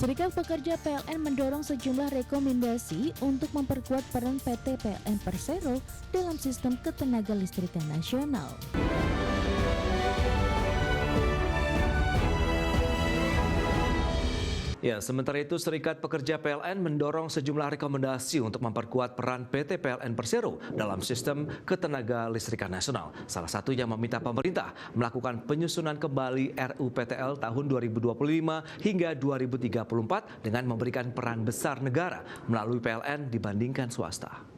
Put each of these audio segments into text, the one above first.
Serikat Pekerja PLN mendorong sejumlah rekomendasi untuk memperkuat peran PT PLN Persero dalam sistem ketenagalistrikan nasional. Ya, sementara itu Serikat Pekerja PLN mendorong sejumlah rekomendasi untuk memperkuat peran PT PLN Persero dalam sistem ketenaga listrikan nasional. Salah satunya meminta pemerintah melakukan penyusunan kembali RUPTL tahun 2025 hingga 2034 dengan memberikan peran besar negara melalui PLN dibandingkan swasta.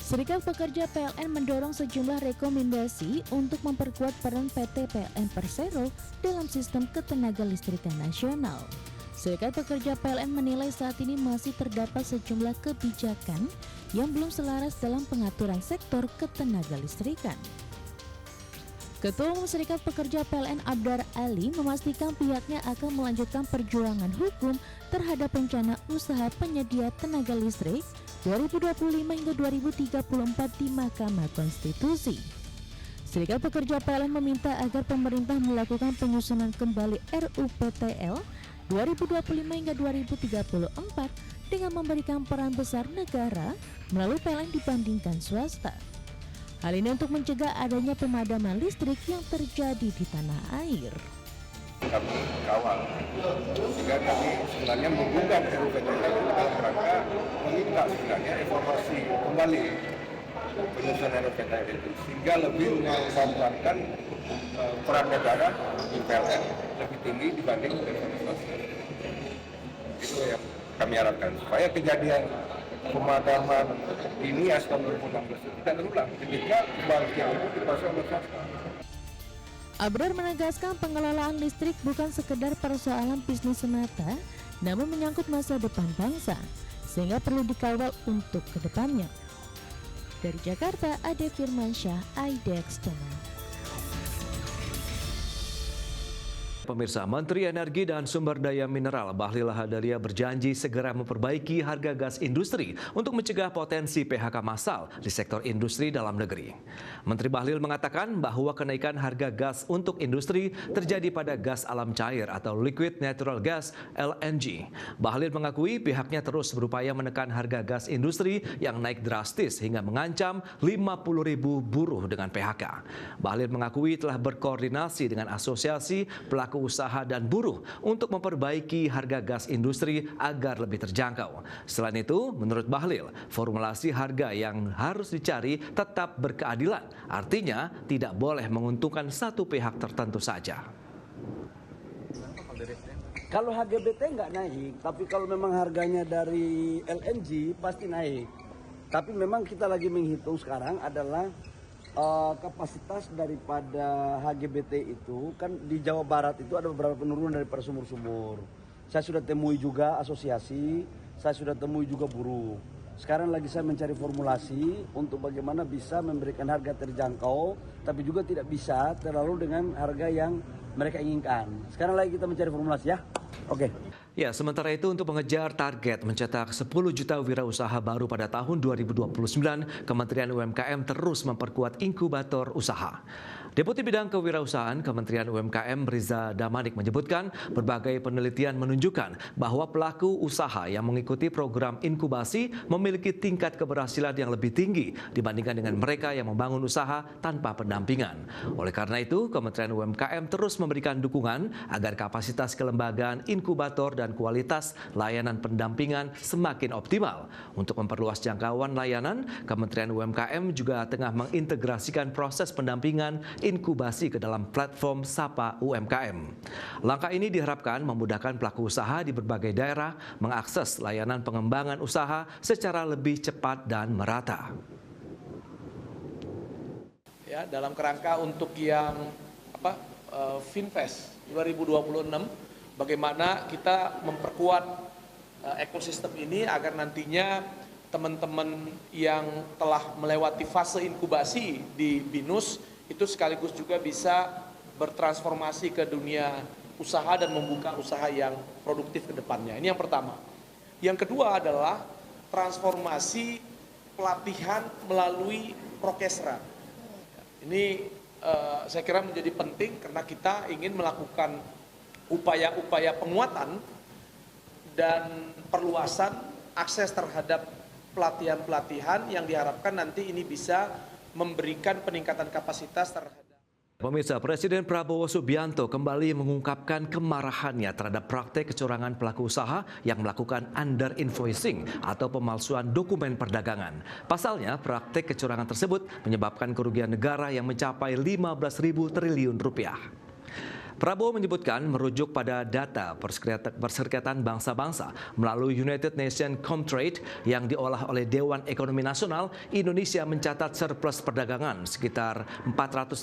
Serikat Pekerja PLN mendorong sejumlah rekomendasi untuk memperkuat peran PT PLN Persero dalam sistem ketenagalistrikan nasional. Serikat Pekerja PLN menilai saat ini masih terdapat sejumlah kebijakan yang belum selaras dalam pengaturan sektor ketenagalistrikan. Ketua Umum Serikat Pekerja PLN Abdar Ali memastikan pihaknya akan melanjutkan perjuangan hukum terhadap rencana usaha penyedia tenaga listrik 2025 hingga 2034 di Mahkamah Konstitusi. Serikat Pekerja PLN meminta agar pemerintah melakukan penyusunan kembali RUPTL 2025 hingga 2034 dengan memberikan peran besar negara melalui PLN dibandingkan swasta. Hal ini untuk mencegah adanya pemadaman listrik yang terjadi di tanah air. Kami kawal, sehingga kami sebenarnya menggugat RUPTL dalam rangka meminta sebenarnya evaluasi kembali penyusunan RUPTL itu, sehingga lebih mengembangkan peran negara di PLN lebih tinggi dibanding dengan swasta. Itu yang kami harapkan, supaya kejadian pemadaman ini tahun 2016 tidak terulang ketika pembangkit itu dikuasai oleh swasta. Abdar menegaskan pengelolaan listrik bukan sekedar persoalan bisnis semata, namun menyangkut masa depan bangsa, sehingga perlu dikawal untuk kedepannya. Dari Jakarta, Ade Firmansyah, IDX Channel. Pemirsa, Menteri Energi dan Sumber Daya Mineral Bahlil Lahadalia berjanji segera memperbaiki harga gas industri untuk mencegah potensi PHK massal di sektor industri dalam negeri. Menteri Bahlil mengatakan bahwa kenaikan harga gas untuk industri terjadi pada gas alam cair atau liquid natural gas (LNG). Bahlil mengakui pihaknya terus berupaya menekan harga gas industri yang naik drastis hingga mengancam 50.000 buruh dengan PHK. Bahlil mengakui telah berkoordinasi dengan asosiasi pelaku usaha dan buruh untuk memperbaiki harga gas industri agar lebih terjangkau. Selain itu, menurut Bahlil, formulasi harga yang harus dicari tetap berkeadilan. Artinya, tidak boleh menguntungkan satu pihak tertentu saja. Kalau HGBT nggak naik, tapi kalau memang harganya dari LNG pasti naik. Tapi memang kita lagi menghitung sekarang adalah kapasitas daripada HGBT itu kan di Jawa Barat itu ada beberapa penurunan dari sumur-sumur. Saya sudah temui juga asosiasi, saya sudah temui juga buruh. Sekarang lagi saya mencari formulasi untuk bagaimana bisa memberikan harga terjangkau, tapi juga tidak bisa terlalu dengan harga yang mereka inginkan. Sekarang lagi kita mencari formulasi ya. Oke. Ya, sementara itu untuk mengejar target mencetak 10 juta wirausaha baru pada tahun 2029, Kementerian UMKM terus memperkuat inkubator usaha. Deputi Bidang Kewirausahaan Kementerian UMKM Riza Damanik menyebutkan berbagai penelitian menunjukkan bahwa pelaku usaha yang mengikuti program inkubasi memiliki tingkat keberhasilan yang lebih tinggi dibandingkan dengan mereka yang membangun usaha tanpa pendampingan. Oleh karena itu, Kementerian UMKM terus memberikan dukungan agar kapasitas kelembagaan inkubator dan kualitas layanan pendampingan semakin optimal. Untuk memperluas jangkauan layanan, Kementerian UMKM juga tengah mengintegrasikan proses pendampingan inkubasi ke dalam platform Sapa UMKM. Langkah ini diharapkan memudahkan pelaku usaha di berbagai daerah mengakses layanan pengembangan usaha secara lebih cepat dan merata. Ya, dalam kerangka untuk yang Finfest 2026, bagaimana kita memperkuat ekosistem ini agar nantinya teman-teman yang telah melewati fase inkubasi di BINUS itu sekaligus juga bisa bertransformasi ke dunia usaha dan membuka usaha yang produktif ke depannya. Ini yang pertama. Yang kedua adalah transformasi pelatihan melalui Prokesra. Ini saya kira menjadi penting karena kita ingin melakukan upaya-upaya penguatan dan perluasan akses terhadap pelatihan-pelatihan yang diharapkan nanti ini bisa memberikan peningkatan kapasitas terhadap. Pemirsa, Presiden Prabowo Subianto kembali mengungkapkan kemarahannya terhadap praktek kecurangan pelaku usaha yang melakukan under invoicing atau pemalsuan dokumen perdagangan. Pasalnya, praktek kecurangan tersebut menyebabkan kerugian negara yang mencapai 15.000 triliun rupiah. Prabowo menyebutkan merujuk pada data Perserikatan Bangsa-Bangsa melalui United Nations Comtrade yang diolah oleh Dewan Ekonomi Nasional, Indonesia mencatat surplus perdagangan sekitar 436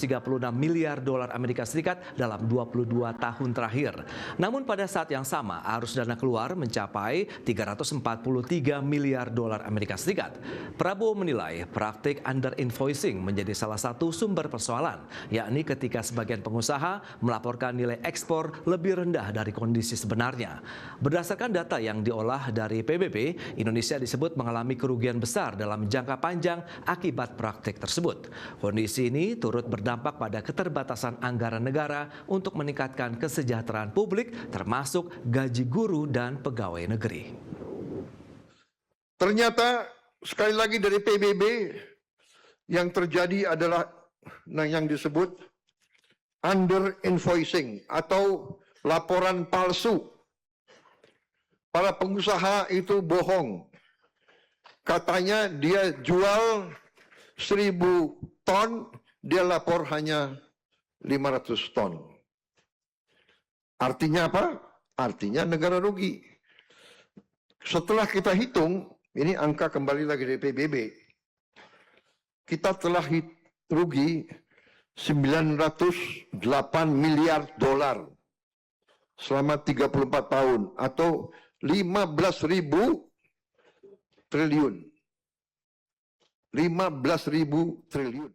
miliar dolar Amerika Serikat dalam 22 tahun terakhir. Namun pada saat yang sama arus dana keluar mencapai 343 miliar dolar Amerika Serikat. Prabowo menilai praktik under invoicing menjadi salah satu sumber persoalan, yakni ketika sebagian pengusaha melaporkan nilai ekspor lebih rendah dari kondisi sebenarnya. Berdasarkan data yang diolah dari PBB, Indonesia disebut mengalami kerugian besar dalam jangka panjang akibat praktik tersebut. Kondisi ini turut berdampak pada keterbatasan anggaran negara untuk meningkatkan kesejahteraan publik, termasuk gaji guru dan pegawai negeri. Ternyata sekali lagi dari PBB yang terjadi adalah yang disebut under invoicing atau laporan palsu. Para pengusaha itu bohong. Katanya dia jual 1.000 ton, dia lapor hanya 500 ton. Artinya apa? Artinya negara rugi. Setelah kita hitung, ini angka kembali lagi dari PBB. Kita telah rugi 908 miliar dolar selama 34 tahun atau 15.000 triliun. 15.000 triliun.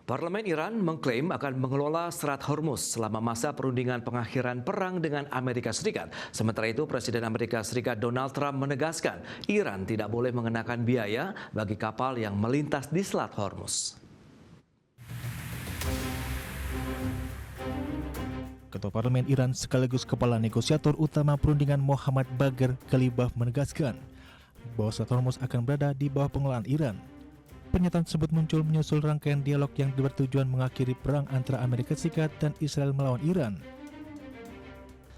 Parlemen Iran mengklaim akan mengelola Selat Hormuz selama masa perundingan pengakhiran perang dengan Amerika Serikat. Sementara itu, Presiden Amerika Serikat Donald Trump menegaskan Iran tidak boleh mengenakan biaya bagi kapal yang melintas di Selat Hormuz. Ketua Parlemen Iran sekaligus Kepala Negosiator Utama Perundingan Muhammad Bagher Ghalibaf menegaskan bahwa Selat Hormuz akan berada di bawah pengelolaan Iran. Pernyataan tersebut muncul menyusul rangkaian dialog yang bertujuan mengakhiri perang antara Amerika Serikat dan Israel melawan Iran.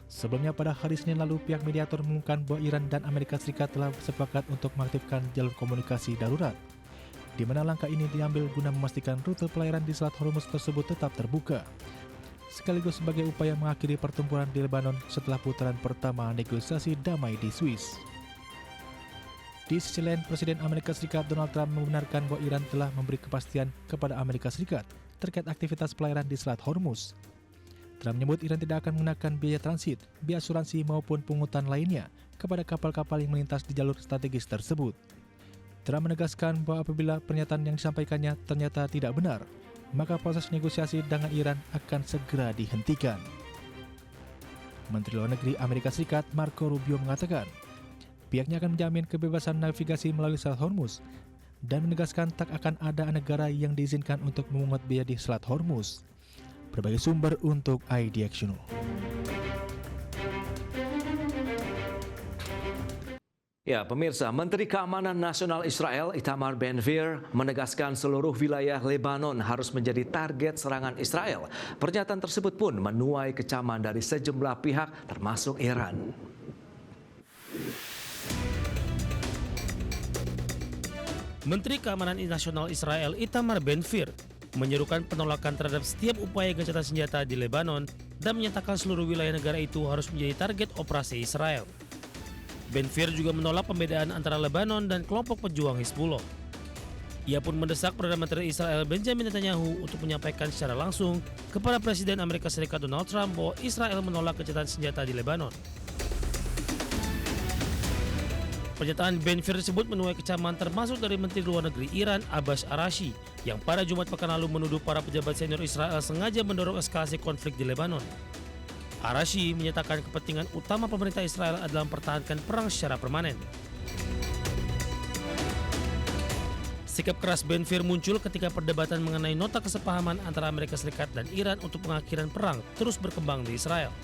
Sebelumnya pada hari Senin lalu, pihak mediator mengumumkan bahwa Iran dan Amerika Serikat telah sepakat untuk mengaktifkan jalur komunikasi darurat, di mana langkah ini diambil guna memastikan rute pelayaran di Selat Hormuz tersebut tetap terbuka, sekaligus sebagai upaya mengakhiri pertempuran di Lebanon setelah putaran pertama negosiasi damai di Swiss. Di sisi lain, Presiden Amerika Serikat Donald Trump membenarkan bahwa Iran telah memberi kepastian kepada Amerika Serikat terkait aktivitas pelayaran di Selat Hormuz. Trump menyebut Iran tidak akan mengenakan biaya transit, biaya asuransi maupun pungutan lainnya kepada kapal-kapal yang melintas di jalur strategis tersebut. Trump menegaskan bahwa apabila pernyataan yang disampaikannya ternyata tidak benar, maka proses negosiasi dengan Iran akan segera dihentikan. Menteri Luar Negeri Amerika Serikat Marco Rubio mengatakan, pihaknya akan menjamin kebebasan navigasi melalui Selat Hormuz dan menegaskan tak akan ada negara yang diizinkan untuk memungut biaya di Selat Hormuz. Berbagai sumber untuk IDX. Ya, pemirsa, Menteri Keamanan Nasional Israel Itamar Ben-Gvir menegaskan seluruh wilayah Lebanon harus menjadi target serangan Israel. Pernyataan tersebut pun menuai kecaman dari sejumlah pihak termasuk Iran. Menteri Keamanan Nasional Israel Itamar Ben-Gvir menyerukan penolakan terhadap setiap upaya gencatan senjata di Lebanon dan menyatakan seluruh wilayah negara itu harus menjadi target operasi Israel. Ben-Gvir juga menolak pembedaan antara Lebanon dan kelompok pejuang Hizbullah. Ia pun mendesak Perdana Menteri Israel Benjamin Netanyahu untuk menyampaikan secara langsung kepada Presiden Amerika Serikat Donald Trump bahwa Israel menolak gencatan senjata di Lebanon. Pernyataan Ben-Gvir tersebut menuai kecaman termasuk dari Menteri Luar Negeri Iran Abbas Araghchi yang pada Jumat pekan lalu menuduh para pejabat senior Israel sengaja mendorong eskalasi konflik di Lebanon. Araghchi menyatakan kepentingan utama pemerintah Israel adalah mempertahankan perang secara permanen. Sikap keras Ben-Gvir muncul ketika perdebatan mengenai nota kesepahaman antara Amerika Serikat dan Iran untuk pengakhiran perang terus berkembang di Israel.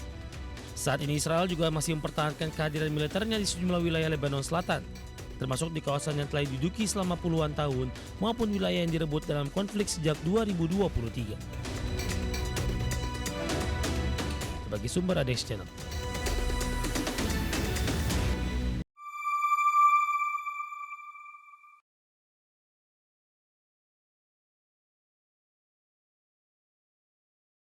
Saat ini Israel juga masih mempertahankan kehadiran militernya di sejumlah wilayah Lebanon Selatan, termasuk di kawasan yang telah diduduki selama puluhan tahun maupun wilayah yang direbut dalam konflik sejak 2023. Bagi sumber ADX Channel.